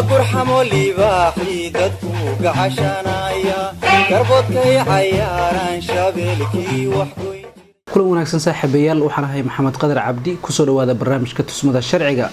qurxamo libaaxii dadku gacashanaya garbadkay cayaaraan shabeelkii wax goyn kulan wanaagsan saaxiibayaal waxaan ahay maxamed qadar cabdi ku soo dhawaada barnaamijka tusmada sharciga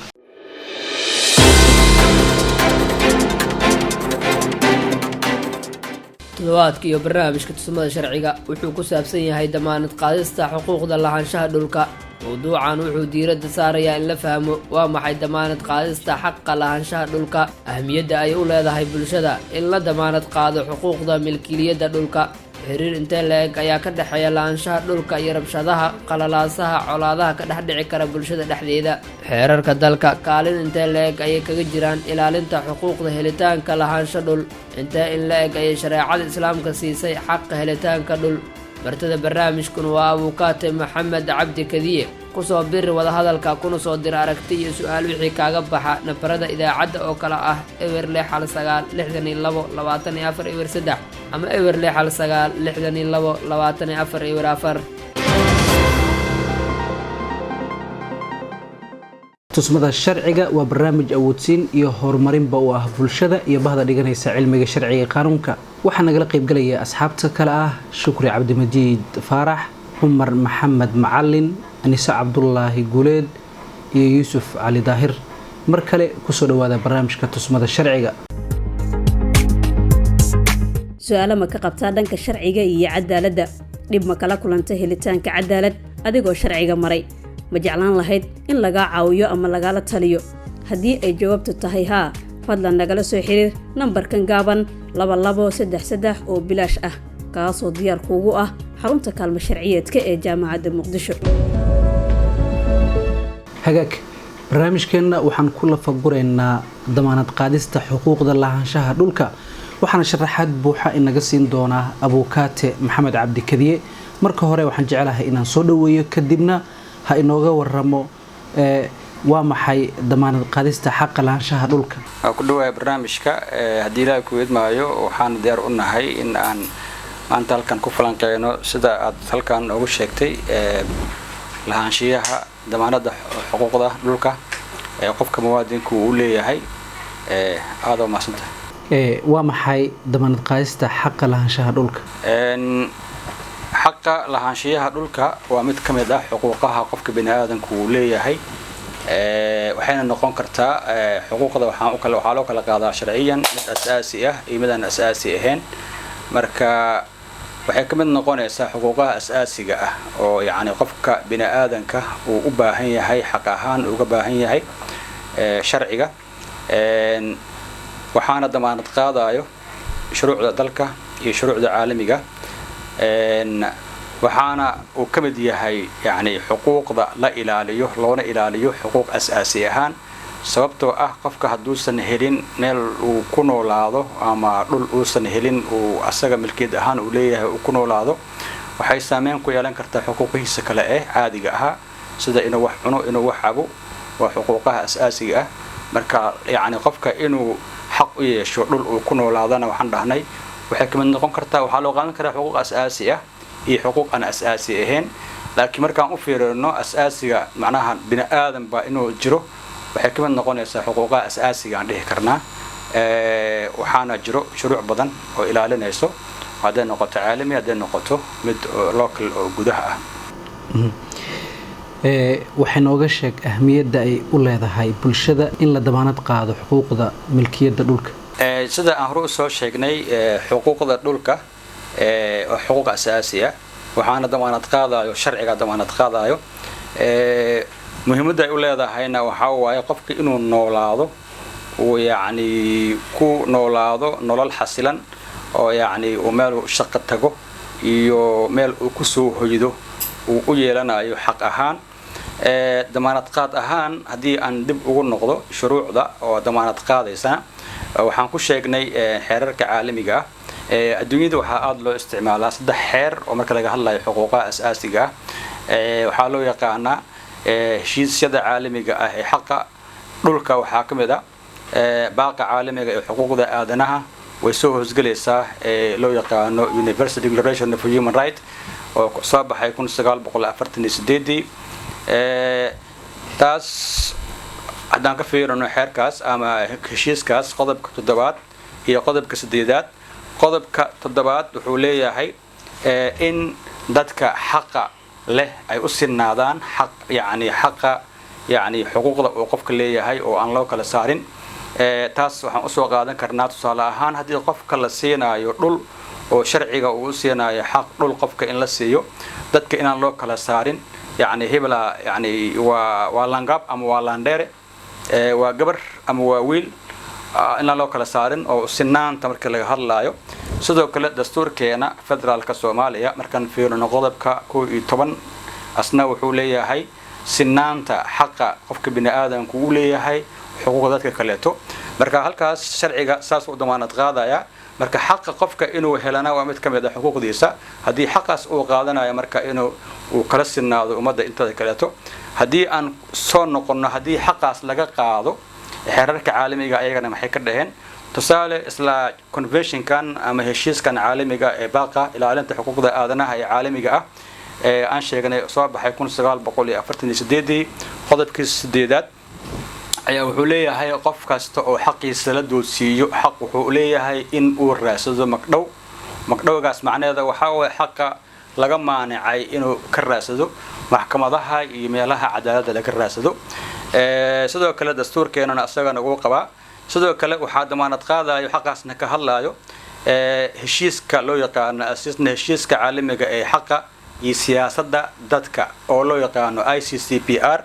toddobaadka iyo barnaamijka tusmada sharciga wuxuu ku saabsan yahay damaanad qaadista xuquuqda lahaanshaha dhulka mawduucan wuxuu diiradda saarayaa in la fahmo waa maxay damaanad qaadista xaqa lahaanshaha dhulka ahmiyadda ay u leedahay bulshada in la damaanad qaado xuquuqda milkiyadda dhulka xiriir intee la-eg ayaa ka dhexeeya lahaanshaha dhulka iyo rabshadaha qalalaasaha colaadaha ka dhex dhici kara bulshada dhexdeeda xeerarka dalka kaalin intee la-eg ayay kaga jiraan ilaalinta xuquuqda helitaanka lahaansho dhul intee in la-eg ayay shareecada islaamka siisay xaqa helitaanka dhul martada barnaamijkuna waa abuukaate maxamed cabdi kadiye kusoo biri wadahadalka kuna soo dira aragti iyo su-aal wixii kaaga baxa nafarada idaacadda oo kale ah ewer 6966224 ewer 3 ama ewer 6966224 ewer 4 tusmada sharciga waa barnaamij awoodsiin iyo horumarinba u ah bulshada iyo bahda dhiganaysa cilmiga sharciga ee qaanuunka waxaa nagala qayb galaya asxaabta kale ah shukri cabdimajiid faarax cumar maxamed macalin anise cabdullaahi guuleed iyo yuusuf cali daahir mar kale kusoo dhawaada barnaamijka tusmada sharciga su-aalo ma ka qabtaa dhanka sharciga iyo cadaaladda dhib ma kala kulanta helitaanka cadaalad adigoo sharciga maray ma jeclaan lahayd in lagaa caawiyo ama lagala taliyo haddii ay jawaabtu tahay haa fadlan nagala soo xiriir nambarkan gaaban 2233 oo bilaash ah kaasoo diyaar kuugu ah xarunta kaalmo sharciyeedka ee jaamacadda muqdisho hagaag barnaamijkeenna waxaan ku lafaguraynaa damaanad qaadista xuquuqda lahaanshaha dhulka waxaana sharaxaad buuxa inaga siin doonaa abuukaate maxamed cabdi kadiye marka hore waxaan jecelahay inaan soo dhaweeyo kadibna ha inooga waramo waa maxay damaanad qaadista xaqa lahaanshaha dhulka ku dhawaay barnaamijka haddii ilaahay ku idmaayo waxaan diyaar u nahay in aan maanta halkan ku falanqeyno sida aad halkan ugu sheegtay lahaanshiyaha damaanada xuquuqda dhulka ee qofka muwaadinku uu leeyahay aad oo maasanta waa maxay damaanad qaadista xaqa lahaanshaha dhulka xaqa lahaanshiyaha dhulka waa mid ka mid ah xuquuqaha qofka bini'aadanku uu leeyahay waxayna noqon kartaa xuquuqda waxaa loo kala qaadaa sharciyan mid asaasi ah iyo mid aan asaasi ahayn marka waxay ka mid noqonaysaa xuquuqaha asaasiga ah oo yacni qofka bini'aadanka uu u baahan yahay xaq ahaan uga baahan yahay sharciga waxaana damaanad qaadayo shuruucda dalka iyo shuruucda caalamiga waxaana uu ka mid yahay yani xuquuqda la ilaaliyo loona ilaaliyo xuquuq asaasi ahaan sababtoo ah qofka hadduusan helin meel uu ku noolaado ama dhul uusan helin uu asaga milkiyad ahaan uu leeyahay uu ku noolaado waxay saameyn ku yeelan kartaa xuquuqihiisa kale ee caadiga ahaa sida inuu wax cuno inuu wax cabo waa xuquuqaha asaasiga ah marka yani qofka inuu xaq u yeesho dhul uu ku noolaadana waxaan dhahnay waxay ka mid noqon kartaa waxaa loo qaadan karaa xuquuq asaasi ah iyo xuquuq aan asaasi ahayn laakiin markaan u fiirino asaasiga macnaha bini'aadan baa inuu jiro waxay ka mid noqonaysaa xuquuqaha asaasiga aan dhihi karnaa waxaana jiro shuruuc badan oo ilaalinayso hadday noqoto caalami hadday noqoto mid local oo gudaha ah waxay nooga sheeg ahmiyadda ay u leedahay bulshada in la damaanad qaado xuquuqda milkiyadda dhulka sida aan hore usoo sheegnay xuquuqda dhulka oo xuquuq asaasi ah waxaana damaanad qaadayo sharciga damaanad qaadayo muhiimadda ay u leedahayna waxaa waaye qofka inuu noolaado uu yacni ku noolaado nolol xasilan oo yacni uu meel shaqo tago iyo meel uu ku soo hoydo uu u yeelanayo xaq ahaan damaanad qaad ahaan haddii aan dib ugu noqdo shuruucda oo damaanad qaadaysa waxaan ku sheegnay xeerarka caalamiga ah adduunyada waxaa aad loo isticmaalaa 3 xeer oo marka laga hadlayo xuquuqaha asaasiga ah waxaa loo yaqaanaa heshiisyada caalamiga ah ee xaqa dhulka waxaa ka mid ah baaqa caalamiga ee xuquuqda aadanaha way soo hoosgelaysaa loo yaqaano Universal Declaration of Human Rights oo soo baxay 1948 taas haddaan ka fiirino xeerkaas ama heshiiskaas qodobka 7 iyo qodobka 8 qodobka 7 wuxuu leeyahay in dadka xaqa leh ay u sinaadaan xaq xaqa xuquuqda uu qofka leeyahay oo aan loo kala saarin taas waxaan u soo qaadan karnaa tusaale ahaan haddii qofka la siinayo dhul oo sharciga uu siinayo xaq dhul qofka in la siiyo dadka inaan loo kala saarin hebla waa langab ama waa landheere waa gabar ama waa wiil inaan loo kala saarin oo sinaanta marka laga hadlayo sidoo kale dastuurkeena federaalka Soomaaliya markaan fiirino qodobka 11 asna wuxuu leeyahay sinaanta xaqa qofka bini'aadamku uu leeyahay xuquuqda dadka kaleeto marka halkaas sharciga saas u damaanad qaadaya marka xaqa qofka inuu helana waa mid kamid ah xuquuqdiisa hadii xaqaas uu qaadanayo marka inuu kala sinaado umada inta kaleeto hadii aan soo noqono hadii xaqaas laga qaado xeerarka caalamiga ayagana maxay ka dhaheen tusaale isla convention-kan ama heshiiskan caalamiga ee baaqa ilaalinta xuquuqda aadanaha ee caalamiga ah aan sheegnay soo baxay 1948 qodobkiisa 8 ayaa wuxuu leeyahay qof kasta oo xaqiisa la doodsiiyo xaq wuxuu leeyahay in uu raasado magdhowgaas macnaheedu waxa uu xaqa laga maanicay inuu ka raasado maxkamadaha iyo meelaha cadaaladda laga raasado sidoo kale dastuurkeenana asagana uu qabaa sidoo kale waxaa damaanad qaadayo xaqaasna ka hadlayo heshiiska loo yaqaan asisna heshiiska caalamiga ee xaqa iyo siyaasadda dadka oo loo yaqaan ICCPR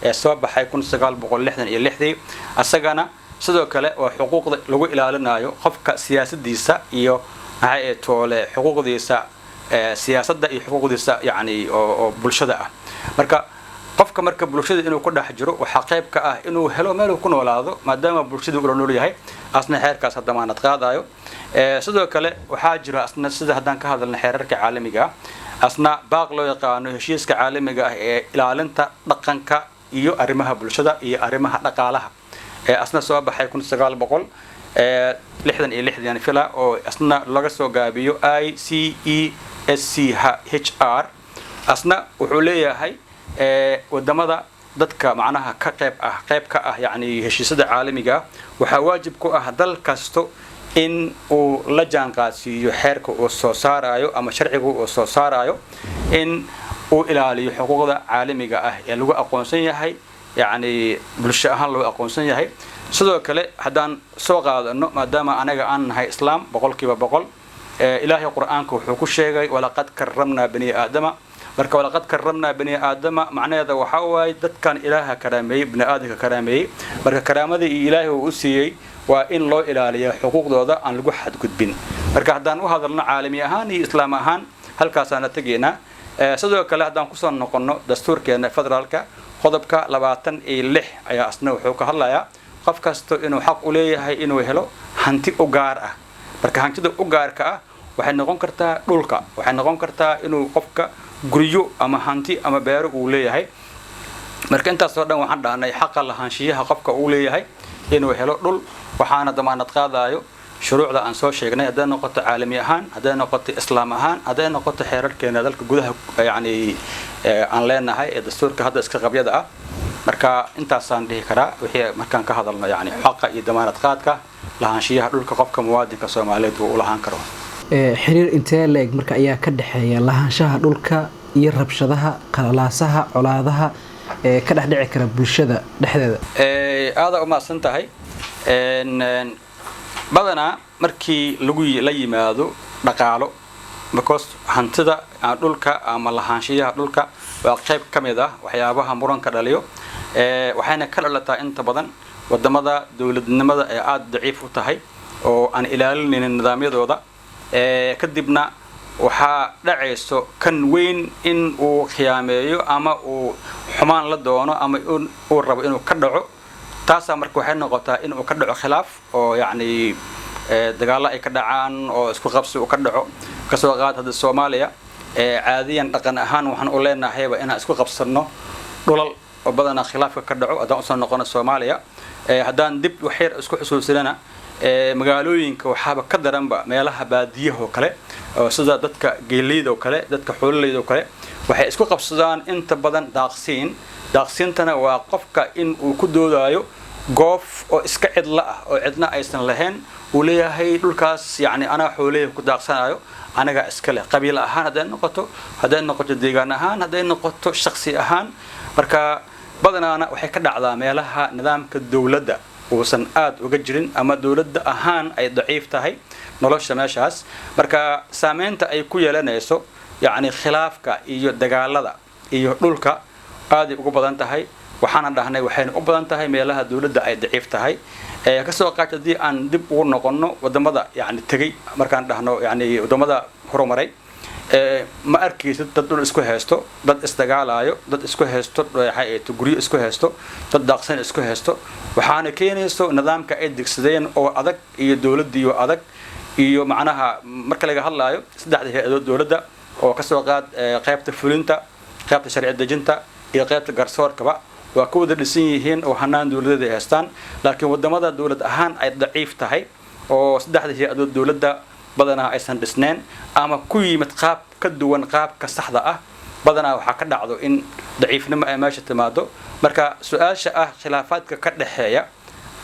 ee soo baxay 1966 asagana sidoo kale waa xuquuqda lagu ilaalinayo qofka siyaasadiisa iyo maxay toole xuquuqdiisa siyaasadda iyo xuquuqdiisa oo bulshada ah marka marka bulshada inuu ku dhex jiro waxa qayb ka ah inuu helo meel uu ku noolaado maadaama bulshada uu nool yahay asna xeerkaas damaanad qaadayo sidoo kale waxaa jira asna sida haddaan ka hadalno xeerarka caalamiga asna baaq loo yaqaan heshiiska caalamiga ah ee ilaalinta dhaqanka iyo arrimaha bulshada iyo arrimaha dhaqaalaha asna soo baxay 1966 fila oo asna laga soo gaabiyo ICESCHR asna wuxuu leeyahay wadamada dadka macnaha ka qayb ka ah heshiisada caalamiga waxa waajib ku ah dal kasto in uu la jaanqaadsiiyo xeerka uu soo saarayo ama sharciga uu soo saarayo in uu ilaaliyo xuquuqda caalamiga ah ee lagu aqoonsan yahay bulsho ahaan loo aqoonsan yahay sidoo kale haddaan soo qaadano maadaama anaga aan nahay islaam 100% ilaahay quraanka wuxuu ku sheegay walaqad karramna bani aadama marka walaqad karramna bani aadama macnaheedu waxa waay dadkan ilaaha karaameeyay bani aadamka karaameeyay marka karaamada ilaahay uu siiyay waa in loo ilaaliyo xuquuqdooda aan lagu xadgudbin marka haddaan u hadalno caalami ahaan iyo islaam ahaan halkaas aan tageena sidoo kale haddaan ku soo noqono dastuurkeena federaalka qodobka 26 ayaa asna wuxuu ka hadlayaa qof kasto inuu xaq u leeyahay inuu helo hanti u gaar ah marka hantida u gaarka ah waxay noqon kartaa dhulka waxay noqon kartaa inuu qofka guriyo ama hanti ama beero uu leeyahay marka intaas oo dhan waxaan dhahnay xaqa lahaanshiyaha qofka uu leeyahay inuu helo dhul waxaana damaanad qaadayo shuruucda aan soo sheegnay haday noqoto caalami ahaan haday noqoto islaam ahaan haday noqoto xeerarkeena dalka gudaha aan leenahay ee dastuurka hadda iska qabyada ah marka intaasaan dhihi karaa wixii markaan ka hadalno xaqa iyo damaanad qaadka lahaanshiyaha dhulka qofka muwaadinka Soomaaliyeed uu lahaan karo xiriir intee leeg marka ayaa ka dhaxeeya lahaanshaha dhulka iyo rabshadaha qalalaasaha colaadaha ka dhaxdhici kara bulshada dhexdeeda aad u maasan tahay badanaa markii la yimaado dhaqaalo because hantida dhulka ama lahaanshiyaha dhulka waa qayb kamid ah waxyaabaha muranka dhaliyo waxayna ka dhalataa inta badan wadamada dawladnimada ee aad daciif u tahay oo aan ilaalinaynin nidaamyadooda kadibna waxaa dhacayso kan weyn in uu khiyaameeyo ama uu xumaan la doono ama uu rabo inuu ka dhaco taasa marka waxay noqotaa in uu ka dhaco khilaaf oo dagaal ay ka dhacaan oo isku qabsi uu ka dhaco kasoo qaad hadda Soomaaliya caadiyan dhaqan ahaan waxaan u leenahay inaan isku qabsano dhulal oo badanaa khilaafka ka dhaco haddaan u soo noqono Soomaaliya haddaan dib waxyar isku xusuusinana magaalooyinka waxaaba ka daranba meelaha baadiyaha oo kale oo sida dadka geeleyda oo kale dadka xoololeyda oo kale waxay isku qabsadaan inta badan daaqsiintana waa qofka in uu ku doodayo goof oo iska cidla ah oo cidna aysan lahayn uu leeyahay dhulkaas yani anaa xooleyda ku daaqsanayo anaga iska leh qabiil ahaan hadday noqoto deegaan ahaan hadday noqoto shakhsi ahaan marka badanaana waxay ka dhacdaa meelaha nidaamka dawladda uusan aad uga jirin ama dawladda ahaan ay daciif tahay nolosha meeshaas marka saameynta ay ku yeelanayso yani khilaafka iyo dagaalada iyo dhulka aad ugu badan tahay waxaan dhahnay waxayna u badan tahay meelaha dawladda ay daciif tahay ka soo qaatay aan dib ugu noqono wadamada yani tagay markaan dhahno yani wadamada horumaray ma arkaysid dad dhul isku haysto dad isdagaalayo dad isku haysto guryo isku haysto dad daaqsan isku haysto waxaana keenayso nidaamka ay degsadeen oo adag iyo dawladdiyo adag iyo macnaha marka laga hadlaayo saddexda hay'adood dawladda oo ka soo qaad qaybta fulinta qaybta sharci dejinta iyo qaybta garsoorkaba waa ku wada dhisan yihiin oo hanaan dawladeed ay haystaan laakiin wadamada dawlad ahaan ay daciif tahay oo saddexda hay'adood dawladda badanaa aysan dhisneen ama ku yimid qaab ka duwan qaabka saxda ah badanaa waxaa ka dhacdo in daciifnimo ay meesha timaado marka su-aasha ah khilaafaadka ka dhaxeeya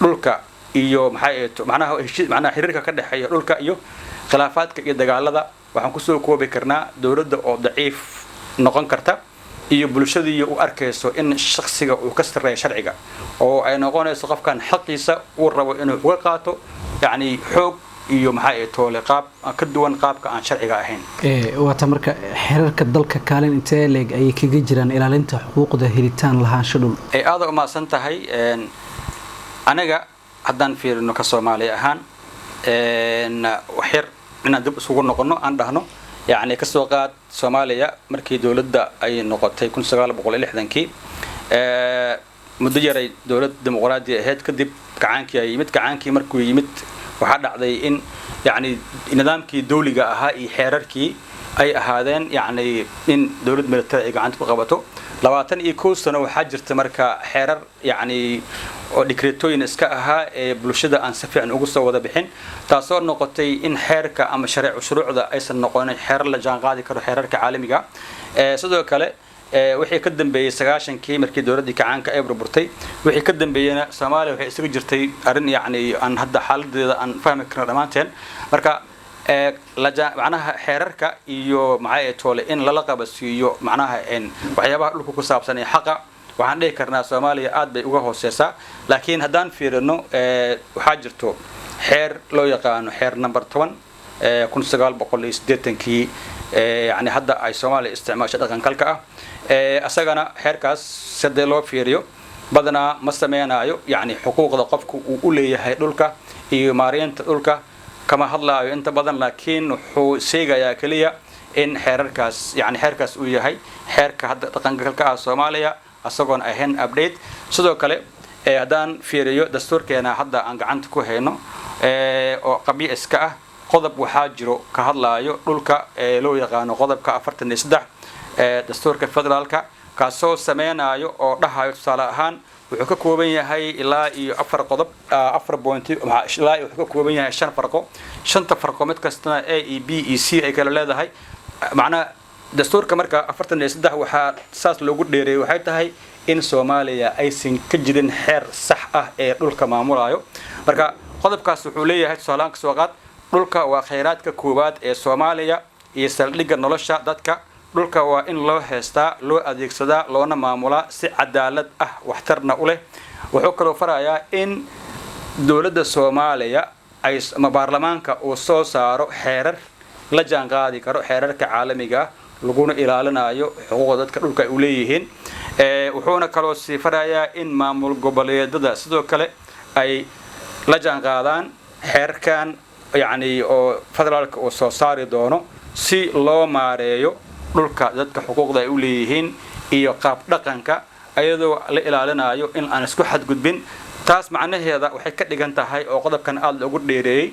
dhulka iyo macnaha xiriirka ka dhaxeeya dhulka iyo khilaafaadka iyo dagaalada waxaan kusoo koobi karnaa dawladda oo daciif noqon karta iyo bulshadii u arkayso in shakhsiga uu ka sarreeyo sharciga oo ay noqonayso qofkan xaqiisa uu rabo inuu uga qaato yani xoog iyo toole qaab ka duwan qaabka aan sharciga ahayn waata marka xeerarka dalka kaalin intee leeg ayay kaga jiraan ilaalinta xuquuqda helitaan lahaansho dhul aad u maasan tahay anaga haddaan fiirino ka Soomaali ahaan waxir inaan dib isugu noqono aan dhahno يعني كسوقات سوماليا مركي دولة أي نقطة يكون سجال بقول لحدنكي مدير دولة ديمقراطية هاد كدب كعنكي يمت كعنكي مركو يمت وحد عضي إن يعني نظامكي دولي جاها يحرركي أي هذين يعني إن دولة ملتقى عند بقبته لواتن إيكوس تنو حجر تمركا حرر يعني ديكريتوين اسكاها بلشده ان سفيع ان ugu soo wada bixin taasoo noqotay in xeerka ama shuruucda aysan noqonin xeer la jaan qaadi karo xeerarka caalamiga sidoo kale wixii ka dambeeyay 90kii markii dawladda kacaanka ay burburtay wixii ka dambeeyana Soomaaliya waxay isaga jirtay arin yani aan hadda xaaladeeda aan fahmi karno dhamaanteen marka macnaha xeerarka iyo toole in la qabasiyo macnaha in waxyaabaha dhulka ku saabsan ee xaqa waxaan dhihi karnaa Soomaaliya aad bay uga hooseysaa laakiin haddaan fiirino waxaa jirto xeer loo yaqaano xeer number 10 1980kii yani hadda ay Soomaaliya isticmaasho dhaqankalka ah asagana xeerkaas sidee loo fiiriyo badanaa ma sameeyanayo yani xuquuqda qofku uu u leeyahay dhulka iyo maareynta dhulka kama hadlaayo inta badan laakiin wuxuu sheegayaa kaliya in xeerkaas uu yahay xeerka hadda dhaqankalka ah Soomaaliya asagoon ahayn update sidoo kale hadaan fiiriyo dastuurkeena hadda aan gacanta ku hayno oo qabiil iska ah qodob waxaa jiro ka hadlaayo dhulka loo yaqaano qodobka 43 dastuurka federaalka kaasoo sameeyanayo oo dhahayo tusaale ahaan wuxuu ka kooban yahay ilaa iyo 4 qodob 4 point ilaa wuxuu ka kooban yahay 5 farqo 5 farqo mid kastana A E B E C ay kala leedahay macna dastuurka marka 43 waxa saas loogu dheereeyay waxay tahay in Soomaaliya aysan ka jirin xeer sax ah ee dhulka maamulayo marka qodobkaas wuxuu leeyahay Soomaaliya soo qaad dhulka waa kheyraadka koowaad ee Soomaaliya iyo saldhigga nolosha dadka dhulka waa in loo heestaa loo adeegsadaa loona maamulaa si cadaalad ah waxtarna u leh wuxuu kaloo farayaa in dawladda Soomaaliya ay baarlamaanka uu soo saaro xeerar la jaan qaadi karo xeerarka caalamiga laguna ilaalinayo xuquuqda dadka dhulka ay u leeyihiin wuxuuna kaloo sii farayaa in maamul goboleedyada sidoo kale ay la jaan qaadaan xeerkan yani oo federaalka uu soo saari doono si loo maareeyo dhulka dadka xuquuqda ay u leeyihiin iyo qaab dhaqanka ayadoo la ilaalinayo in aan isku xadgudbin taas macnaheeda waxay ka dhigan tahay oo qodobkan aad loogu dheereeyay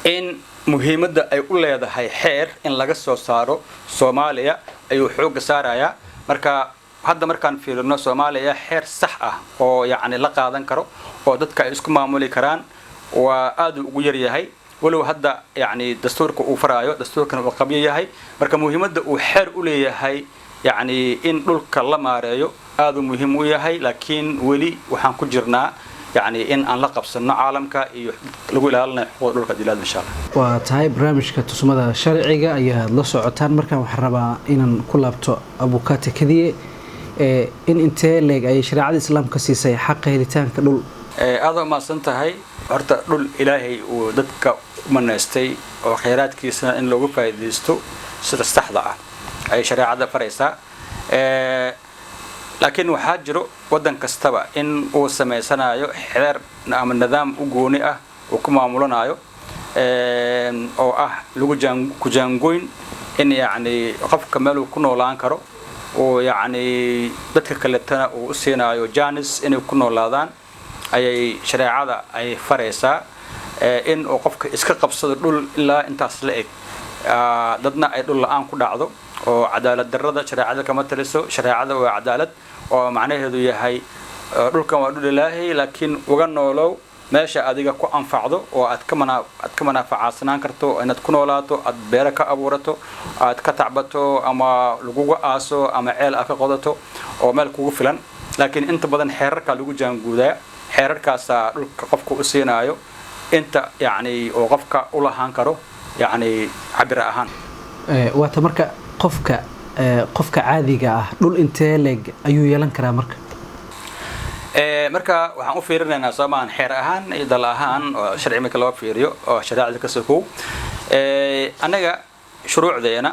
in muhiimadda ay u leedahay xeer in laga soo saaro Soomaaliya ayuu xoog saaraya marka hadda markaan fiirino Soomaaliya xeer sax ah oo yani la qaadan karo oo dadka ay isku maamuli karaan وآد ويريهاي ولو هدا يعني دستورك وفرايو دستورك وقبيه هاي مركا مهمة وحر أولي هاي يعني إن دولك الله ماريو آد مهم وياهاي لكن ولي وحن كجرنا يعني إن لقب سنة عالمك يقول لنا حقوق دولك دلاد إن شاء الله. وتهاي برامجك تسمى شرعية أيها الله سعوتان مركا وحربا إن كل أبطأ أبو كاتي كذي إن أنت لقى أي شريعة الإسلام كسيسي حق هلتان كدول. هذا ما سنتهاي horta dhul ilaahay uu dadka manaystay oo khayraadkiisa in lagu faa'iideysto sida saxda ah ay shariicada faraysaa laakiin waxaa jiro wadan kastaba in uu sameysanayo xeer ama nidaam u gooni ah oo ku maamulanayo oo ah lagu jaangoyn in yani qofka meel uu ku noolaan karo oo yani dadka kale tana uu u siinayo jaanis inay ku noolaadaan ayay shariicada ay faraysaa in oo qofka iska qabsado dhul ilaa intaas la eg dadna ay dhul la'aan ku dhacdo oo cadaalad darrada shariicada kama taliso shariicada waa cadaalad oo macnaheedu yahay dhulkan waa dhul ilaahay laakiin uga noolow meesha adiga ku anfacdo oo aad ka manaafacaadsanaan karto inaad ku noolaato aad beero ka abuurato aad ka tacbato ama laguga aaso ama ceel aad ka qodato oo meel kugu filan laakiin inta badan xeerarka lagu jaanguudaa xeerarkaasa dhulka qofka u siinaayo inta yani oo qofka u lahaan karo yani cabir ahaan waata marka qofka caadiga ah dhul intee leeg ayuu yeelan karaa marka marka waxaan u fiirinaynaa soomaan xeer ahaan iyo dal ahaan oo sharci marka loo fiiriyo oo shariicada ka sokow anaga shuruucdeena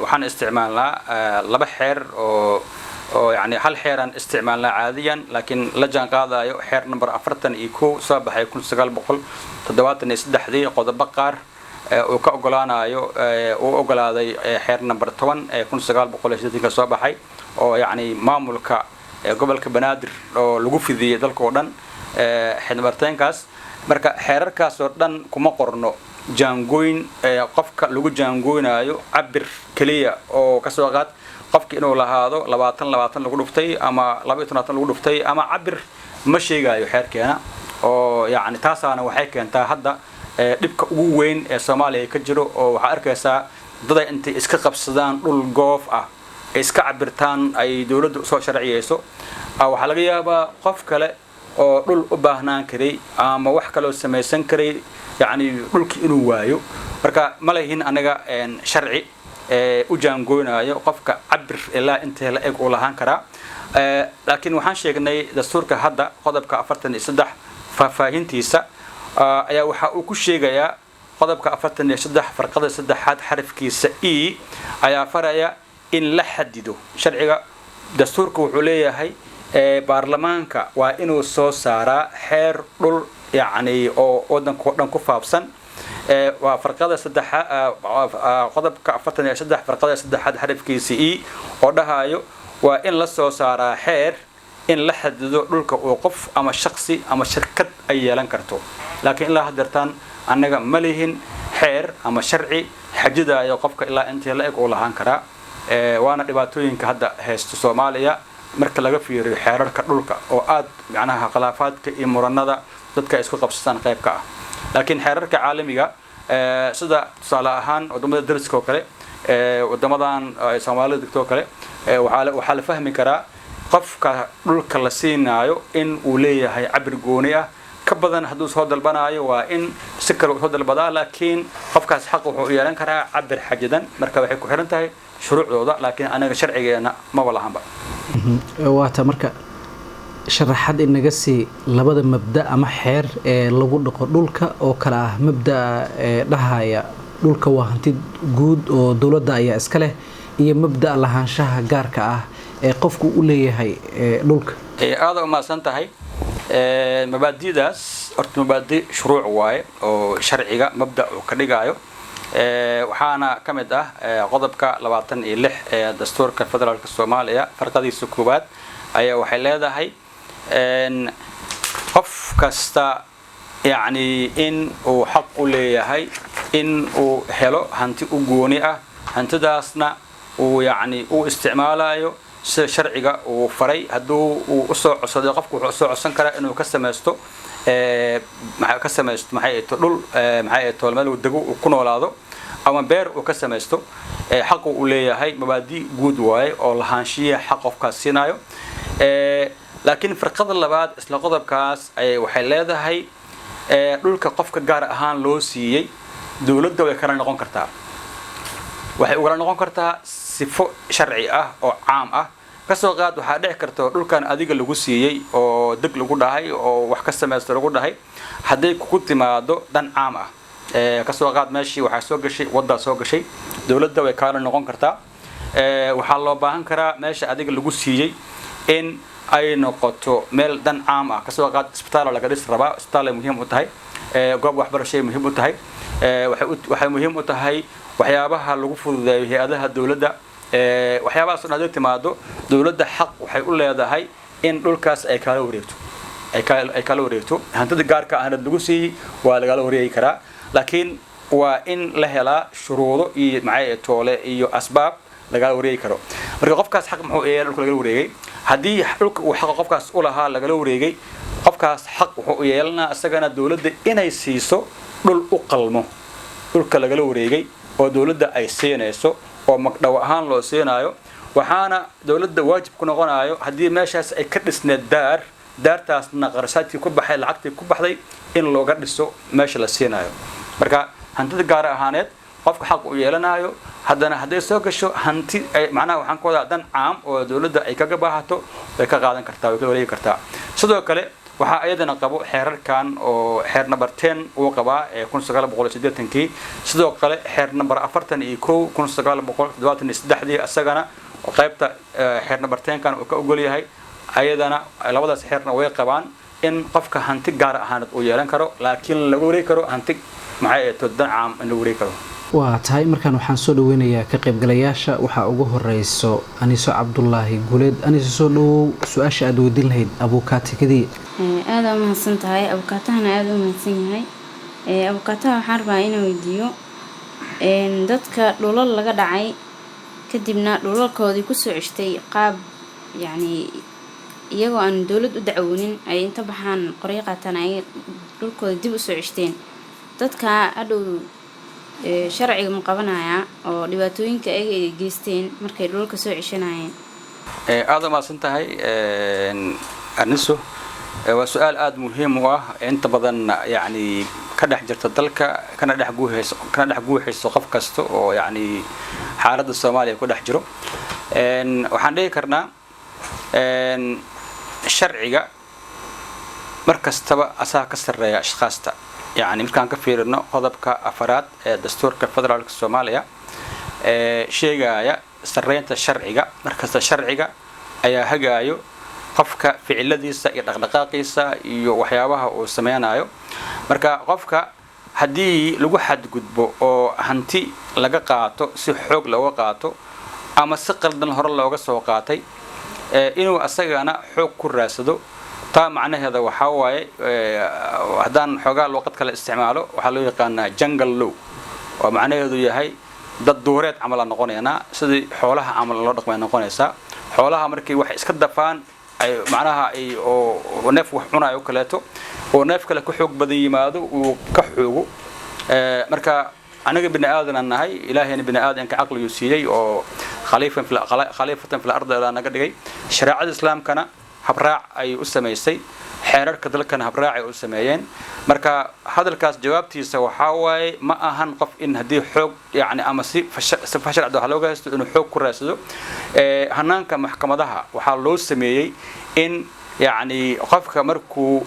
waxaan isticmaalnaa laba xeer oo يعني هل حيران استعمالنا عاديا لكن لجان قاضي حير نمبر 41 soo baxay 1973 qodob baqaar oo ka ogolaanayo oo ogolaaday xeer number 10 1980 soo baxay oo yani maamulka gobolka Banaadir oo lagu fidiyay dalka oo dhan xidmarteenkaas marka xeerarkaas oo dhan kuma qorno jaangoyn qofka lagu jaangoynayo cabir kaliya oo ka soo qaad qofka inuu lahaado 20 lagu dhuftay ama 22 lagu dhuftay ama cabir ma sheegayo xeerkeena oo yani taasaana waxay keentaa hadda dhibka ugu weyn ee Soomaaliya ka jiro oo waxa arkaysaa dad intay iska qabsadaan dhul goof ah iska cabirtaan ay dawladdu soo sharciyeyso waxa laga yaabaa qof kale oo dhul u baahnaan karay ama wax kale oo sameeysan karay yani dhulki inuu waayo marka ma leeyahin anaga sharci u jaangoynayo qofka cabir ilaa inta la eg oo lahaan kara laakiin waxaan sheegnay dastuurka hadda qodobka 43 faafahintiisa ayaa waxa uu ku sheegayaa qodobka 43 farqada 3 xarafkiisa e ayaa faraya in la xadido sharciga dastuurka wuxuu leeyahay baarlamaanka waa inuu soo saaraa xeer dhul yani oo wadanka dhan ku faafsan وفرقة السدح قضب كفتن يشدح فرقة السدح حد حرف كيسي ودهايو وإن لسه صار حير إن لحد ذلك وقف أما شخصي أما شركة أي لنكرتو لكن إلا هدرتان أنك مليهن حير أما شرعي حجدا يوقفك إلا أنت لأيك ولا هنكرا وأنا دباتوين كهذا هست سوماليا مركز لقى في حير كدولك وآد معناها خلافات كإمرندا ضدك إسكو قبستان قيبك لكن حيرك عالمية سدا صلاحان ودمد درس كوكله ودمدان سومالي دكتور كله وحال فهم كرا قف كدول كلاسين عيو إن وليه هي عبر جونية كبدن حدوث هذا البنايو وإن سكر هذا البضاعة لكن قف كاس حقه يلان كرا عبر حجدا مركب حكو حرنته شروع وضع لكن أنا شرعي أنا ما والله هم بقى واتمرك sharaxad inaga sii labada mabda ama xeer ee lagu dhaqo dhulka oo kala ah mabda dhahaya dhulka waa hanti guud oo dawladda ayaa iska leh iyo mabda lahaanshaha gaarka ah ee qofku u leeyahay dhulka aad ma san tahay mabaadidaas horta mabaadi shuruuc waaye oo sharciga mabda uu ka dhigayo waxaana kamid ah qodobka 26 ee dastuurka federaalka Soomaaliya farqadiisa koobaad ayaa waxay leedahay قف كستا يعني إن وحق ليه إن وحلو هنتي وجونية هنتي داسنا ويعني واستعماله sida sharciga uu faray hadduu uu usoo codsado qofku wuxuu usoo codsan karaa inuu ka samaysto maxay ay to dhul maxay ay to meel uu dego uu ku noolaado ama beer uu ka samaysto xaq uu leeyahay mabaadi guud waaye oo lahaanshiya xaq qofkaas siinayo laakiin firqada labaad isla qodobkaas waxay leedahay dhulka qofka gaar ahaan loo siiyay dawladda way kala noqon kartaa waxay uga noqon kartaa sifo sharci ah oo caam ah kasoo qaad waxaa dhici karta dhulkan adiga lagu siiyay oo deg lagu dhahay oo wax ka samaysto lagu dhahay hadday ku timaado dan caam ah kasoo qaad meeshii waxaa soo gashay wadda soo gashay dawladda way kala noqon kartaa waxaa loo baahan karaa meesha adiga lagu siiyay in ay noqoto meel dan caam ah kasoo qaad isbitaal laga dhis rabaa isbitaal ay muhiim u tahay goob waxbarasho ay muhiim u tahay waxay muhiim u tahay waxyaabaha lagu fududeeyo hay'adaha dawladda waxyaabahaas oo aad timaado dawladda xaq waxay u leedahay in dhulkaas ay kala wareegto ay kala wareegto hantida gaarka ahna lagu siiyay waa laga wareegi karaa laakiin waa in la helaa shuruudo iyo macay toole iyo asbaab laga wareegi karo marka qofkaas xaq muxuu yeelay dhulka laga wareegay haddii dhulka uu xaq qofkaas u lahaa laga wareegay qofkaas xaq wuxuu yeelanaa asagana dawladda inay siiso dhul u qalmo dhulka laga wareegay oo dawladda ay siinayso oo magdhaw ahaan loo siinayo waxaana dawladda waajib ku noqonayo haddii meeshaas ay ka dhisneed daartaasna qarashaadkii ku baxay lacagtii ku baxday in looga dhiso meesha la siinayo marka hantida gaar ahaaneed qofka xaq u yeelanayo haddana hadday soo gasho hanti macnaha waxaan ku wadaa dan caam oo dawladda ay kaga baahato way ka qaadan kartaa way ka wareegi kartaa sidoo kale waxaa ayadana qabo xeerarkan oo xeer number 10 uu qabaa 1980kii sidoo kale xeer number 41 1973 asagana qaybta xeer number 10 kan uu ka ogol yahay ayadana labadaas xeerna way qabaan in qofka hanti gaar ahaan uu yeelan karo laakiin lagu wareegi karo hanti maxay ay dan caam in lagu wareegi karo waa tahay markaan waxaan soo dhaweynayaa ka qaybgalayaasha waxaa ugu horeyso Aniso Cabdullaahi Guleed Aniso soo dhawow su'aasha aad weydiin lahayd abukaatikadii aad u mahadsan tahay abukaatahana aad u mahadsan yahay abukaataha waxaan rabaa inaan weydiiyo dadka dhulal laga dhacay kadibna dhulalkoodii ku soo ceshtay qaab yani iyagoo aan dawlad u dacwoonin ay inta baxaan qoryo qaataan ay dhulkooda dib u soo ceshteen dadka hadhow sharciga ma qabanaya oo dhibaatooyinka ay geysteen markay dhulka soo ceshanayeen aad ma san tahay Aniso waa su'aal aad muhiim u ah inta badan yani ka dhex jirta dalka kana dhex guuxayso qof kasta oo yani xaaladda Soomaaliya ku dhex jiro waxaan dhihi karnaa sharciga markastaba asaa ka sareeya ashqaasta يعني مركان كفيرنا قضبك أفراد دستور كفدرال الصومالية شيء جاية سرينة الشرعية مركز الشرعية أي هجايو قفك في الذي سيدقاقي وحيابها وسمينايو مركا قفك هدي لو حد قدبو أو هنتي لقاقاتو سحوق لوقاتو أما سقل دنهر لوقا سوقاتي إنه أسجانا حوق كراسدو تا معنى هذا وحواي وحدان حقا الوقت كلا استعماله وحلو يقانا جنجل لو ومعنى هذا يهي ضد دورات عمل نقونينا سدي حولها عمل الله رقم نقونيسا حولها مركي واحد اسكت دفان أي معناها أي ونف وحنا يوكلاته ونف كلا كحوق بدي ماذا وكحوقه مركا أنا بني آدم النهاي إلهي بني آدم كعقل يسيري أو خليفة في الأرض لا نقدر شريعة الإسلام كان habraac ay u sameysay xeerarka dalkan habraac ay u sameeyeen marka hadalkaas jawaabtiisa waxa waaye ma ahan qof in hadii xoog yaani ama si fashal cad waxa looga haysto inuu xoog ku raasado hanaanka maxkamadaha waxa loo sameeyay in yaani qofka markuu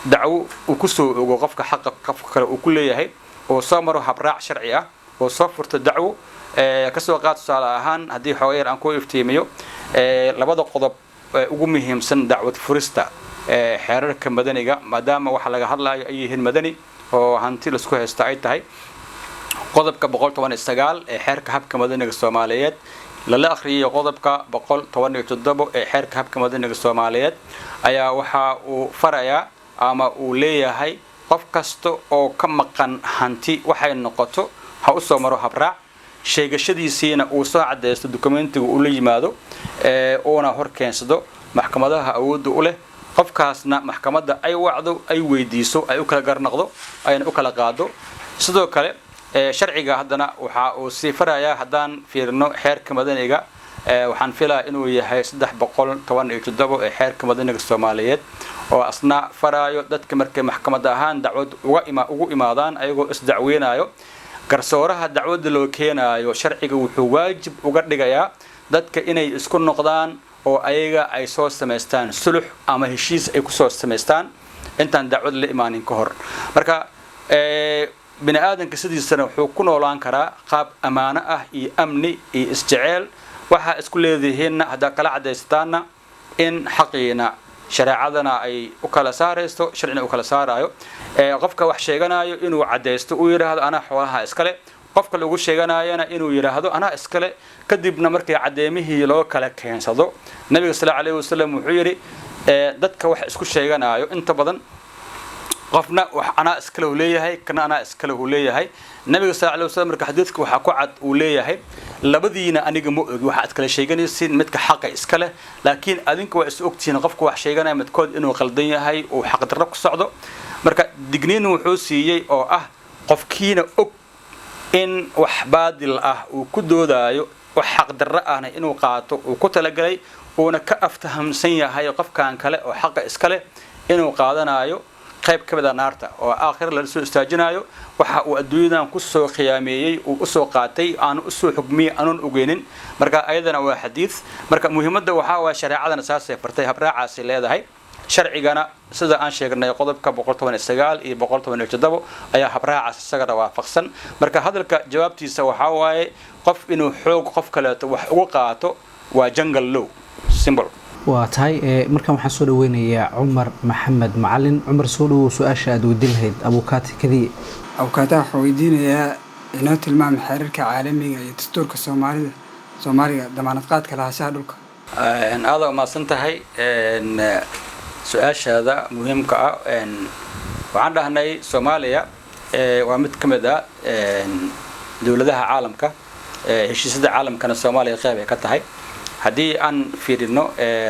dacwo uu ku soo ogo qofka xaq qofka kale uu ku leeyahay oo soo maro habraac sharci ah oo soo furto dacwo ka soo qaad tusaale ahaan hadii xooyar aan ku iftiimiyo labada qodob ugu muhiimsan dacwad furista xeerarka madaniga maadaama waxa laga hadlayo ay yihiin madani oo hanti la isku haysto ay tahay qodobka 119 ee xeerka habka madaniga Soomaaliyeed la akhriyo qodobka 117 ee xeerka habka madaniga Soomaaliyeed ayaa waxa uu faraya ama uu leeyahay qof kasto oo ka maqan hanti waxay noqoto ha u soo maro habraac sheegashadiisina uu soo cadeysto dokumentiga uu la yimaado oona hor keensado maxkamadaha awoodda u leh qofkaasna maxkamadda ay wacdo ay weydiiso ay u kala garnaqdo ayna u kala qaado sidoo kale sharciga haddana waxa uu sii farayaa haddaan fiirino xeerka madaniga waxaan filayaa inuu yahay 317 ee xeerka madaniga Soomaaliyeed oo asna faraayo dadka markay maxkamad ahaan dacwad ugu imaadaan ayagoo isdacweynayo garsooraha dacwadda loo keenayo sharciga wuxuu waajib uga dhigayaa dadka inay isku noqdaan oo ayaga ay soo sameystaan sulux ama heshiis ay ku soo sameystaan intaan dacwad la imaanin ka hor marka bini aadanka sidiisana wuxuu ku noolaan karaa qaab amaano ah iyo amni iyo isjecel waxa isku leedahiin hada kala cadeystaana in xaqiina shariicadana ay u kala saaraysto sharciina u kala saarayo qofka wax sheeganayo inuu cadeysto uu yiraahdo ana xoolaha iskale qofka lagu sheeganayana inuu yiraahdo ana iskale kadibna markii cadeemihii loo kala keensado nabiga sallallahu alayhi wasallam wuxuu yiri dadka wax isku sheeganayo inta badan qofna wax ana iskale uu leeyahay kana ana iskale uu leeyahay nabiga sallallahu alayhi wasallam marka xadiidku waxa ku cad uu leeyahay labadiina aniga ma ogi waxa aad kala sheeganaysiin midka xaq iskale laakiin adinku waa is ogtiin qofku wax sheeganaya midkood inuu qaldan yahay oo xaq darro ku socdo marka digniin wuxuu siiyay oo ah qofkiina og in wax baadil ah uu ku doodayo wax xaq darro ahna inuu qaato uu ku talagalay oo ka aftahamsan yahay qofkan kale oo xaq iskale inuu qaadanayo qayb ka mid ah naarta oo aakhir la soo istaajinayo waxa uu adduunyadan ku soo khiyaameeyay oo u soo qaatay aan u soo xugmiyay aanun ogeenin marka ayadana waa xadiis marka muhiimadda waxa waa shariicadana saasay fartay habraacaas leedahay sharcigana sida aan sheegnay qodobka 119 iyo 117 ayaa habraacaas isaga waafaqsan marka hadalka jawaabtiisa waxa waaye qof inuu xoog qof kale wax ugu qaato waa jungle law symbol waa tahay markaan waxaan soo dhaweynayaa Cumar Maxamed Macalin Cumar soo dhaw su'aasha aad weydiin lahayd abukaati kaliya abukaata waxa weydiinayaa inoo tilmaam xeerarka caalamiga iyo dastuurka Soomaaliga damaanad qaadka lahaanshaha dhulka aad ma santahay su'aashaada muhiimka ah waxaan dhahnay Soomaaliya waa mid kamid ah dawladaha caalamka heshiisyada caalamkana Soomaaliya qayb ay ka tahay haddii aan fiirino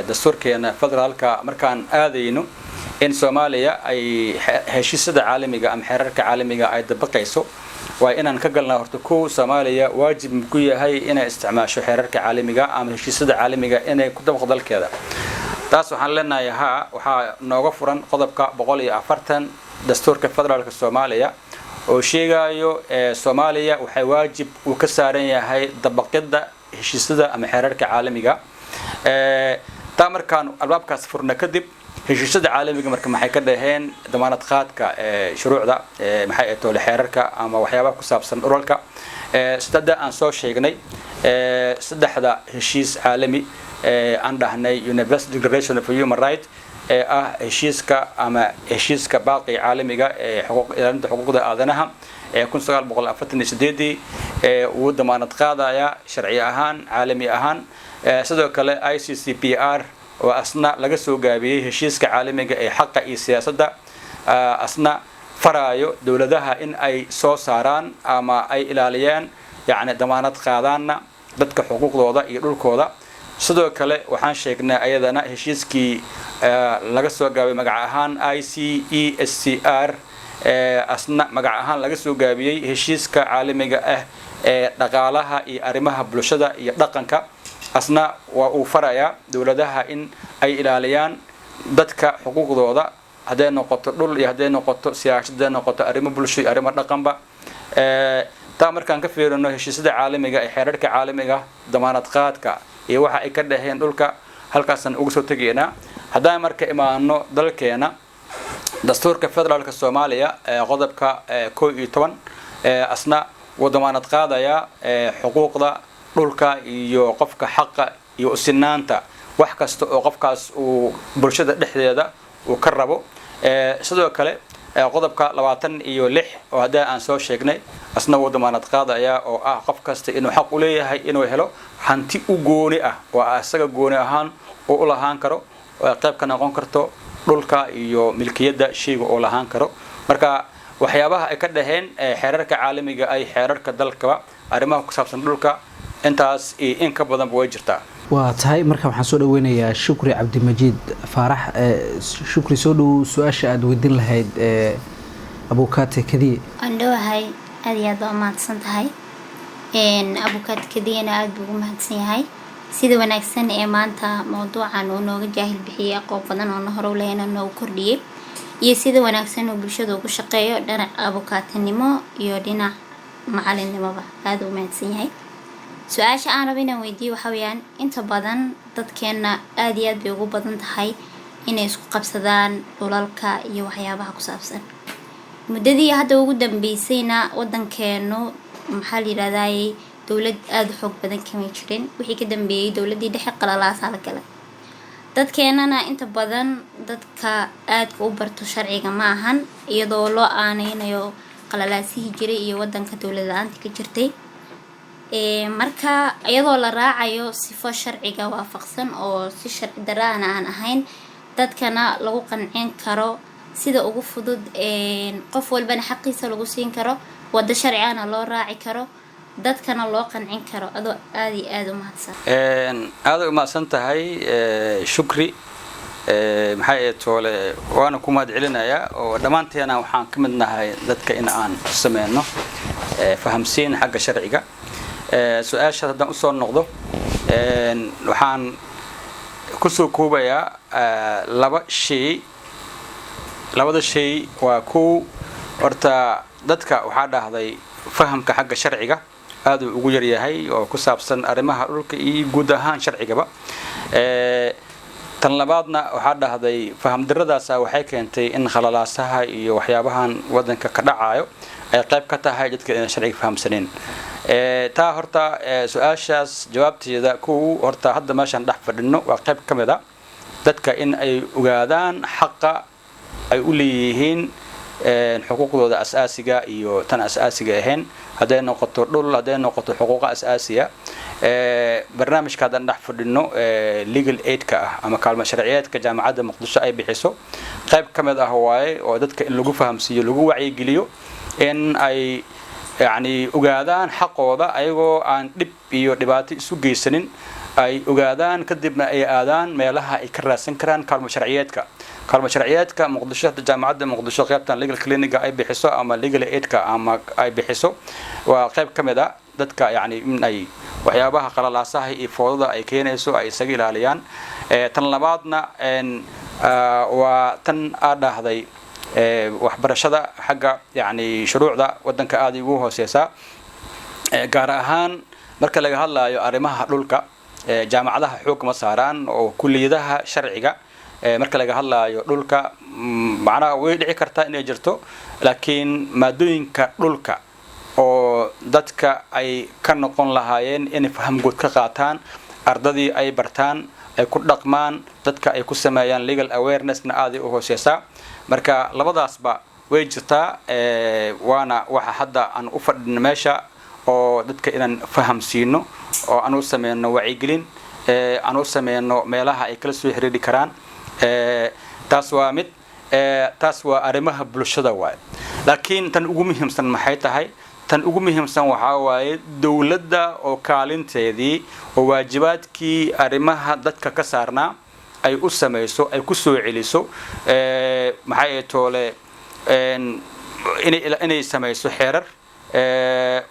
dastuurkeena federaalka markaan aadayno in Soomaaliya ay heshiisyada caalamiga ama xeerarka caalamiga ay dabaqayso waa inaan ka galnaa horta Soomaaliya waajib ku yahay inay isticmaasho xeerarka caalamiga ama heshiisyada caalamiga inay ku dabaqdo dalkeeda taas waxaan leenahay waxa nooga furan qodobka 140 dastuurka federaalka Soomaaliya oo sheegayo Soomaaliya waxay waajib u ka saaran yahay dabaqida heshiisyada ama xeerarka caalamiga ta markaan albaabkaas furna kadib heshiisyada caalamiga marka maxay ka dhaheen damaanad qaadka shuruucda maxay ay toole xeerarka ama waxyaabaha ku saabsan uralka sadada aan soo sheegnay saddexda heshiis caalami aan dhahnay Universal Declaration of Human Rights heshiiska ama heshiiska baaqi caalamiga ilaalinta xuquuqda aadanaha 1948 uu damaanad qaadaya sharci ahaan caalami ahaan sidoo kale ICCPR oo asna laga soo gaabiyay heshiiska caalamiga ee xaqa iyo siyaasadda asna faraayo dawladaha in ay soo saaraan ama ay ilaaliyaan yaani damaanad qaadaana dadka xuquuqdooda iyo dhulkooda sidoo kale waxaan sheegnay ayadana heshiiskii laga soo gaabiyay magac ahaan ICESCR asna magac ahaan laga soo gaabiyay heshiiska caalamiga ah ee dhaqaalaha iyo arrimaha bulshada iyo dhaqanka asna waa uu faraya dawladaha in ay ilaaliyaan dadka xuquuqdooda haday noqoto dhul iyo haday noqoto siyaasada noqoto arrimo bulsho iyo arrimo dhaqanba ta markaan ka fiirino heshiisyada caalamiga ee xeerarka caalamiga damaanad qaadka iyo waxa ay ka dhaheen dhulka halkaasan ugu soo tageena haddaan marka imaano dalkeena dastuurka federaalka Soomaaliya qodobka 11 asna wadamaanad qaadaya xuquuqda dhulka iyo qofka xaqa iyo usinaanta wax kasta oo qofkaas uu bulshada dhexdeeda uu ka rabo sidoo kale qodobka 26 oo haddii aan soo sheegnay asna wadamaanad qaadaya oo ah qof kasta inuu xaq u leeyahay inuu helo hanti u gooni ah oo asaga gooni ahaan oo u lahaan karo oo qayb ka noqon karto dhulka iyo milkiyada shayga oo lahaan karo marka waxyaabaha ay ka dhaheen xeerarka caalamiga ay xeerarka dalka arrimaha ku saabsan dhulka intaas in ka badan way jirtaa waa tahay marka waxaan soo dhaweynayaa shukri cabdimajiid faarax. Shukri soo dhow su-aasha aad weydiin lahayd abukaate kadiye. aan dhawahay aad iyo aad baa mahadsan tahay abukaate kadiyena aad buu ugu mahadsan yahay sida wanaagsan ee maanta mawduucan uu nooga jaahil bixiyay aqoon badan oo hore u leeyna noogu kordhiyay iyo sida wanaagsan uu bulshada ugu shaqeeyo dhinac abukaatanimo iyo dhinac macalinimoba aad u mahadsan yahay. su-aasha aan rabo inaan weydiiyo waxa weeyaan inta badan dadkeena aad iyo aad bay ugu badan tahay inay isku qabsadaan dhulalka iyo waxyaabaha ku saabsan. muddadii hadda ugu dambeysayna wadankeenu maxaa la yiraahdaa dawlad aad u xoog badan kama jirin wixii ka dambeeyay dawladii dhexe qalalaasa la galay. dadkeenana inta badan dadka aadka u barto sharciga ma ahan iyadoo loo aaneynayo qalalaasihii jiray iyo wadanka dawlad la'aanta ka jirtay. marka iyadoo la raacayo sifo sharciga waafaqsan oo si sharci daraan aan ahayn dadkana lagu qancin karo sida ugu fudud qof walbana xaqiisa lagu siin karo wada sharciyana loo raaci karo dadkana loo qancin karo adoo aad iyo aad u mahadsan. aad u mahadsan tahay shukri. maxay toole waana ku mahad celinayaa oo dhammaanteena waxaan ka mid nahay dadka in aan sameeyno fahamsiin xagga sharciga. su-aasha haddaan usoo noqdo waxaan kusoo koobayaa laba shay. labada shay waa kow horta dadka waxaa dhahday fahamka xagga sharciga aad uu ugu yar yahay oo ku saabsan arrimaha dhulka iyo guud ahaan sharcigaba. tan labaadna waxaa dhahday faham daradaasa waxay keentay in khalalaasaha iyo waxyaabahan wadanka ka dhacayo ay qayb ka tahay dadka inaan sharciga fahamsanin. taa horta su-aashaas jawaabteeda kow horta hadda meeshaan dhex fadhino waa qayb ka mid a dadka in ay ogaadaan xaqa ay u leeyihiin xuquuqdooda asaasiga iyo tan asaasiga ahayn hadday noqoto dhul hadday noqoto xuquuqa asaasiga. barnaamijka haddaan dhex fadhino legal aidka ah ama kaalmo sharciyeedka jaamacadda muqdisho ay bixiso qayb ka mid ah waaye oo dadka in lagu fahamsiiyo lagu wacyigeliyo in ay yani ogaadaan xaqooda ayagoo aan dhib iyo dhibaato isu geysanin ay ogaadaan kadibna ay aadaan meelaha ay ka raadsan karaan kaalmo sharciyeedka. kaalmo sharciyeedka muqdisho jaamacadda muqdisho qaybtan legal clinic ay bixiso ama legal aidka ama ay bixiso waa qayb ka mid ah dadka yani in ay waxyaabaha qalalaasaha iyo foodada ay keenayso ay isaga ilaaliyaan. tan labaadna waa tan aad dhahday waxbarashada xagga yani shuruucda wadanka aad ugu hooseysa gaar ahaan marka laga hadlayo arrimaha dhulka. jaamacadaha xoog ma saaraan oo kulliyadaha sharciga marka laga hadlayo dhulka macnaha way dhici kartaa inay jirto laakiin maadooyinka dhulka oo dadka ay ka noqon lahaayeen inay faham guud ka qaataan ardadii ay bartaan ay ku dhaqmaan dadka ay ku sameeyaan legal awarenessna aad u hooseysa. marka labadaasba way jirtaa waana waxa hadda aan u fadhino meesha oo dadka inaan fahamsiino oo aan u sameeyno wacyigelin aan u sameeyno meelaha ay kala soo xiriiri karaan. taas waa mid taas waa arrimaha bulshada waaye. laakiin tan ugu muhiimsan maxay tahay? tan ugu muhiimsan waxaa waaye dawladda oo kaalinteedii oo waajibaadkii arrimaha dadka ka saarnaa ay u samayso ay ku soo celiso maxay toole inay samayso xeerar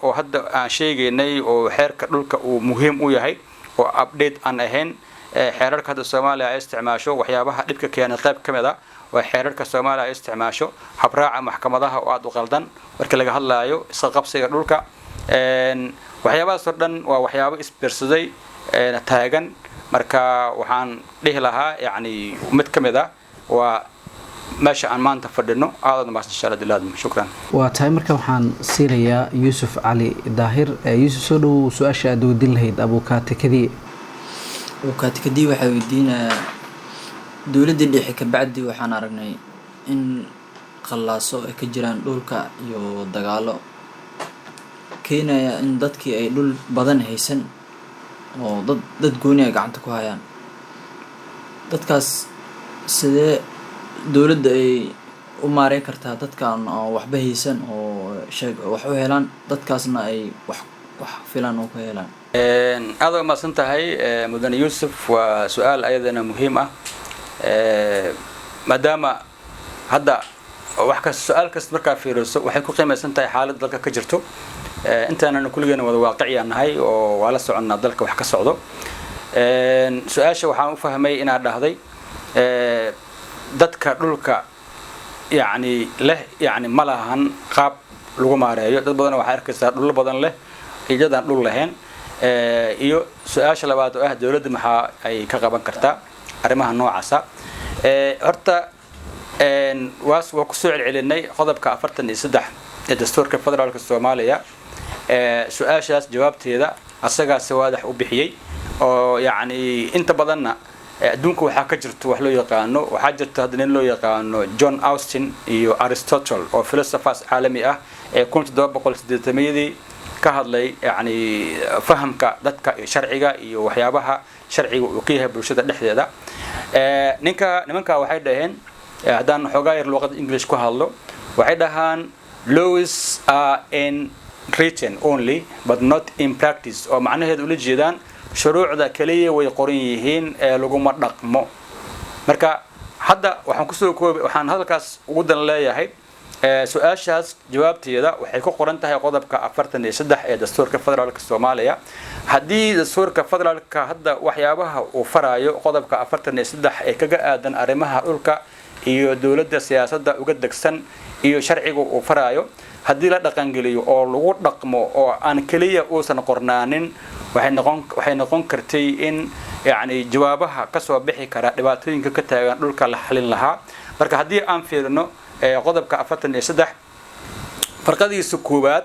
oo hadda aan sheegaynay oo xeerka dhulka uu muhiim u yahay oo update aan ahayn. xeerarka hadda Soomaaliya ay isticmaasho waxyaabaha dhibka keenay qayb ka mid ah waa xeerarka Soomaaliya ay isticmaasho habraaca maxkamadaha oo aad u qaldan marka laga hadlayo isla qabsiga dhulka. waxyaabahaas oo dhan waa waxyaabo isbiirsaday taagan. marka waxaan dhihi lahaa yani mid ka mid ah waa meesha aan maanta fadhino aad ma insha Allah dilaad. shukran. waa tahay marka waxaan siinayaa Yuusuf Cali Daahir. Yuusuf soo dhow su-aasha aad weydiin lahayd abukaate kadiye. abukaate kadiye waxaa weydiinayaa dawladda dhexe ka bacdi waxaan aragnay in qalaaso ay ka jiraan dhulka iyo dagaalo keenaya in dadkii ay dhul badan haysan oo dad gooni ay gacanta ku hayaan. dadkaas sidee dawladda ay u maareyn kartaa dadkan oo waxba haysan oo wax u helaan dadkaasna ay wax filan oo ka helaan aad ma santahay mudan Yusuf waa su'aal ayadana muhiim ah maadaama hadda wax ka su'aal kasta marka fiiriso waxay ku qiimaysan tahay xaalad dalka ka jirto intaana kulligeena wada waaqici nahay oo wala soconnaa dalka wax ka socdo su'aasha waxaan u fahmay inaad dhahday dadka dhulka يعني له يعني ملهن قاب لغو ماريو dad badan waxa arkaysaa dhul badan leh iyadaan dhul lahayn iyo su'aasha labaad oo ah dawladda maxaa ay ka qaban kartaa arrimaha noocaas horta waa ku soo celinay qodobka 43 ee dastuurka federaalka Soomaaliya su'aashaas jawaabteeda asaga si waadax u bixiyay oo yani inta badanna adduunka waxa ka jirto wax loo yaqaano waxa jirta hadana loo yaqaano John Austin iyo Aristotle oo philosophers caalami ah ee 1780 ka hadlay yani fahamka dadka sharciga iyo waxyaabaha sharciga uu ka yahay bulshada dhexdeeda nimanka waxay dhaheen hadaan xogaa yar luqada English ku hadlo waxay dhahaan laws are in written only but not in practice oo macnaheedu la jeedaan shuruucda kaliya way qoran yihiin ee lagu ma dhaqmo marka hadda waxaan hadalkaas ugu dan leeyahay su'aashaas jawaabteeda waxay ku qoran tahay qodobka 43 ee dastuurka federaalka Soomaaliya hadii dastuurka federaalka hadda waxyaabaha uu farayo qodobka 43 ee kaga aadan arrimaha dhulka iyo dawladda siyaasadda uga dagsan iyo sharciga uu farayo hadii la dhaqan geliyo oo lagu dhaqmo oo aan kaliya uusan qornaanin waxay noqon kartay in yani jawaabaha ka soo bixi kara dhibaatooyinka ka taagan dhulka la xalin lahaa marka hadii aan fiirino qodobka 43 farqadiisa koowaad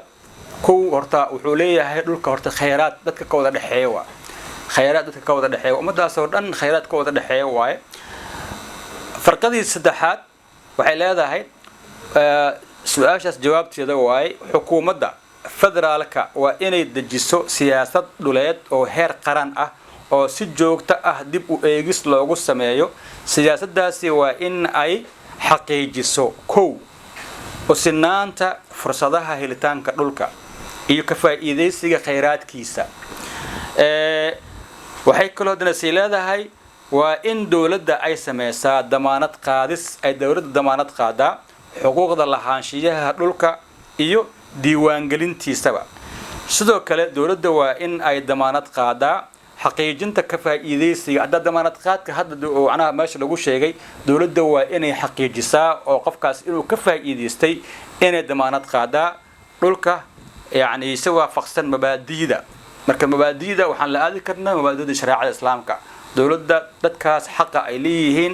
horta wuxuu leeyahay dhulka horta khayraad dadka ka wada dhaxeeyo khayraad dadka ka wada dhaxeeyo ummadaas oo dhan khayraad ka wada dhaxeeyo waaye farqadiisa saddexaad waxay leedahay su'aashaas jawaabteeda waaye xukuumadda federaalka waa inay dejiso siyaasad dhuleed oo heer qaran ah oo si joogto ah dib u eegis loogu sameeyo siyaasadaasi waa in ay xaqiijiso sinaanta fursadaha helitaanka dhulka iyo ka faa'iideysiga khayraadkiisa waxay kaloo danasi leedahay waa in dawladda ay sameysaa damaanad qaadis ay dawladda damaanad qaadaa xuquuqda lahaanshiyaha dhulka iyo diiwaangelintiisaba sidoo kale dawladda waa in ay damaanad qaadaa xaqiijinta ka faa'iideysiga hadda damaanad qaadka hadda macnaha meesha lagu sheegay dawladda waa inay xaqiijisaa oo qofkaas inuu ka faa'iideystay inay damaanad qaadaa dhulka yani si waafaqsan mabaadi'da marka mabaadi'da waxaan la aadi karnaa mabaadi'da shariicada islaamka dawladda dadkaas xaqa ay leeyihiin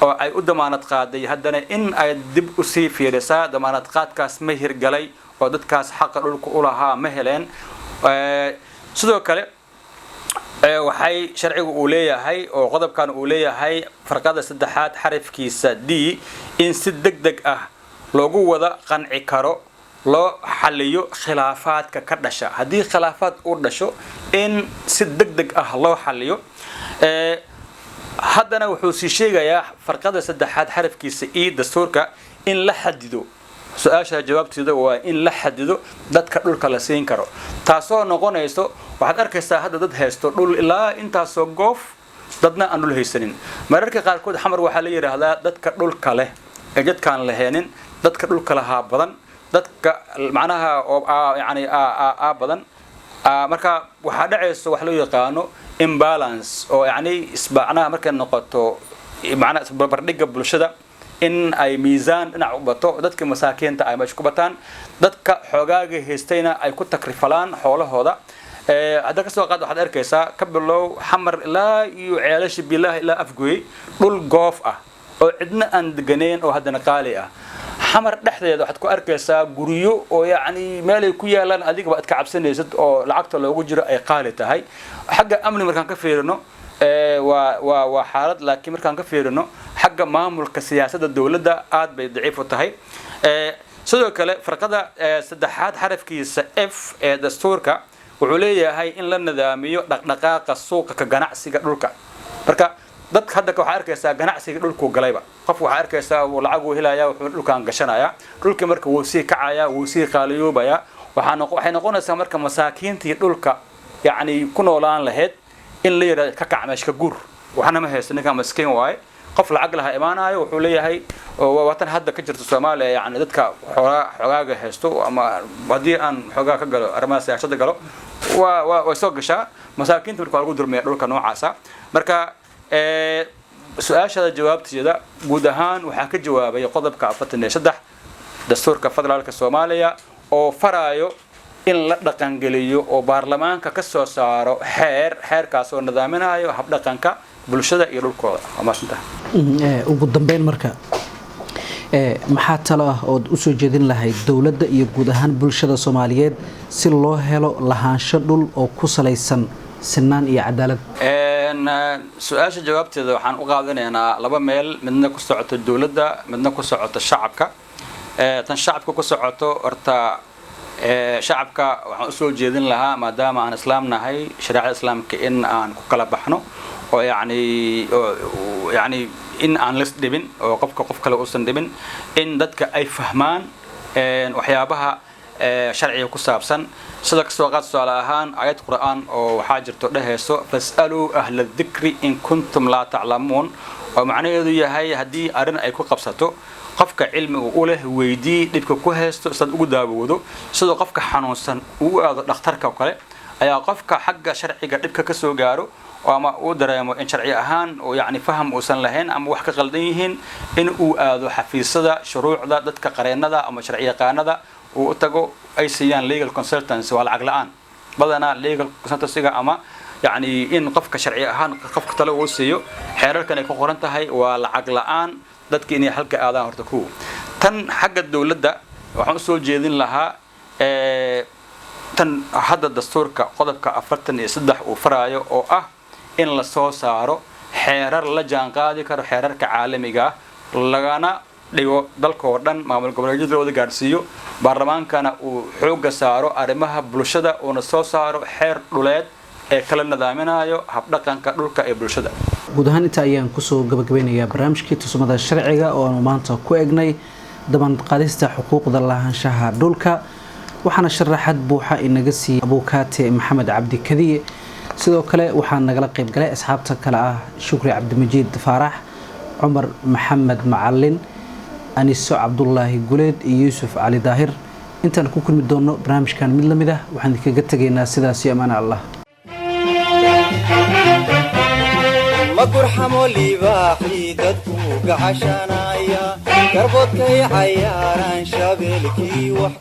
oo ay u damaanad qaaday haddana in ay dib u sii fiirisaa damaanad qaadkaas ma hirgalay oo dadkaas xaqa dhulka u lahaa ma heleen sidoo kale waxay sharcigu uu leeyahay oo qodobkan uu leeyahay farqada saddexaad xarafkiisa D in si degdeg ah loogu wada qanci karo loo xaliyo khilaafaadka ka dhasha hadii khilaafaad uu dhasho in si degdeg ah loo xaliyo haddana wuxuu sii sheegayaa farqada saddexaad xarafkiisa E dastuurka in la xadido su'aasha jawaabteeda waa in la xadido dadka dhulka la siin karo taasoo noqonayso waxaad arkaysaa hadda dad haysto dhul ilaa intaasoo goof dadna aan dhul haysanin mararka qaarkood xamar waxaa la yiraahdaa dadka dhulka leh ee dadkaan laheenin dadka dhulka lahaa badan dadka macnaha oo yani badan marka waxaa dhacayso wax loo yaqaano imbalance oo yani isbaacnaha markay noqoto macnaha isbarbardhigga bulshada in ay miisaan dhinac u bato dadka masaakiinta ay meesha ku bataan dadka xoogaaga haystayna ay ku takrifalaan xoolahooda hadda ka soo qaad waxaad arkaysaa ka bilow xamar ilaa iyo ceelasha bilaah ilaa afgooy dhul goof ah oo cidna aan deganeyn oo haddana qaali ah xamar dhexdeeda waxaad ku arkaysaa guryo oo yani meel ay ku yaalaan adigaba aad ka cabsanaysid oo lacagta loogu jiro ay qaali tahay xagga amni markaan ka fiirino waa xaalad laakiin markaan ka fiirino xagga maamulka siyaasadda dawladda aad bay daciif u tahay sidoo kale farqada saddexaad xarafkiisa F ee dastuurka wuxuu leeyahay in la nidaamiyo dhaqdhaqaaqa suuqa ka ganacsiga dhulka marka dadka hadda waxa arkaysaa ganacsiga dhulku galayba qof waxa arkaysaa uu lacag u helayaa wuxuu dhulkan gashanaya dhulka marka uu sii kacaya uu sii qaaliyoobaya waxay noqonaysaa marka masaakiintii dhulka yacni ku noolaan lahayd in la yiraahdo ka kac meeshka guur waxna ma haysto ninka maskiin waaye qof lacag laha imaanayo wuxuu leeyahay watan hadda ka jirto Soomaaliya yacni dadka xogaaga haysto ama hadii aan xogaa ka galo arrimaha siyaasadda galo waa soo gashaa masaakiinta marka lagu durmay dhulka noocaasa marka su'aasha jawaabteeda guud ahaan waxa ka jawaabay qodobka 43 dastuurka federaalka Soomaaliya oo faraayo in la dhaqan geliyo oo baarlamaanka ka soo saaro xeerkaas oo nidaaminayo hab dhaqanka bulshada iyo dhulkooda amaashinta ugu dambeyn marka maxaa talo ah oo u soo jeedin lahayd dawladda iyo guud ahaan bulshada Soomaaliyeed si loo helo lahaansho dhul oo ku salaysan sinaan iyo cadaalad su'aasha jawaabteeda waxaan u qaadanaynaa laba meel midna ku socoto dawladda midna ku socoto shacabka tan shacabka ku socoto horta shacabka waxaan u soo jeedin lahaa maadaama aan islaam nahay shariicada islaamka in aan ku kala baxno oo yacni in aan la dhibin oo qof kale uusan dhibin in dadka ay fahmaan waxyaabaha sharciga ku saabsan sida kasoo qaad su'aal ahaan ayad quraan oo waxaa jirto dhahayso fasalu ahla dhikri in kuntum la ta'lamun oo macnaheedu yahay hadii arin ay ku qabsato qofka cilmiga u leh weydii dhibka ku haysto sad ugu daawoodo sida qofka xanuunsan uu aado dhakhtarka kale ayaa qofka xagga sharciga dhibka ka soo gaaro ama uu dareemo in sharci ahaan oo yacni faham uusan lahayn ama wax ka qaldan yihiin in uu aado xafiisyada shuruucda dadka qareenada ama sharci yaqaanada uu tago ay siiyaan legal consultants waa lacag la'aan badanaa legal consultancy ama yacni in qofka sharci ahaan qofka talo uu siiyo xeerarkan ay ku qoran tahay waa lacag la'aan dadka inay halka aadaan horta ku tan xagga dawladda waxaan soo jeedin lahaa tan hadda dastuurka qodobka 43 uu faraayo oo ah in la soo saaro xeerar la jaan qaadi karo xeerarka caalamiga lagana dhigo dalka oo dhan maamul goboleedyada wada gaarsiiyo baarlamaankana uu xoog saaro arrimaha bulshada oo soo saaro xeer dhuleed ee kala nidaaminayo hab dhaqanka dhulka ee bulshada guud ahaan inta ayaan kusoo gabagabeynayaa barnaamijkii tusmada sharciga oo aanu maanta ku egnay daban qaadista xuquuqda lahaanshaha dhulka waxaana sharaxaad buuxa inaga siiyay abukaate maxamed cabdi kadiye sidoo kale waxaan nagala qayb galay asxaabta kale ah shukri cabdimajiid faarax cumar maxamed macalin aniso cabdullaahi guleed iyo yuusuf cali daahir intaan ku kulmi doono barnaamijkan mid lamid ah waxaan kaga tegaynaa sidaas iyo amaan allah magurxamo libaaxi dadku gacashanaya garboodkay cayaaraan shabeelkii wax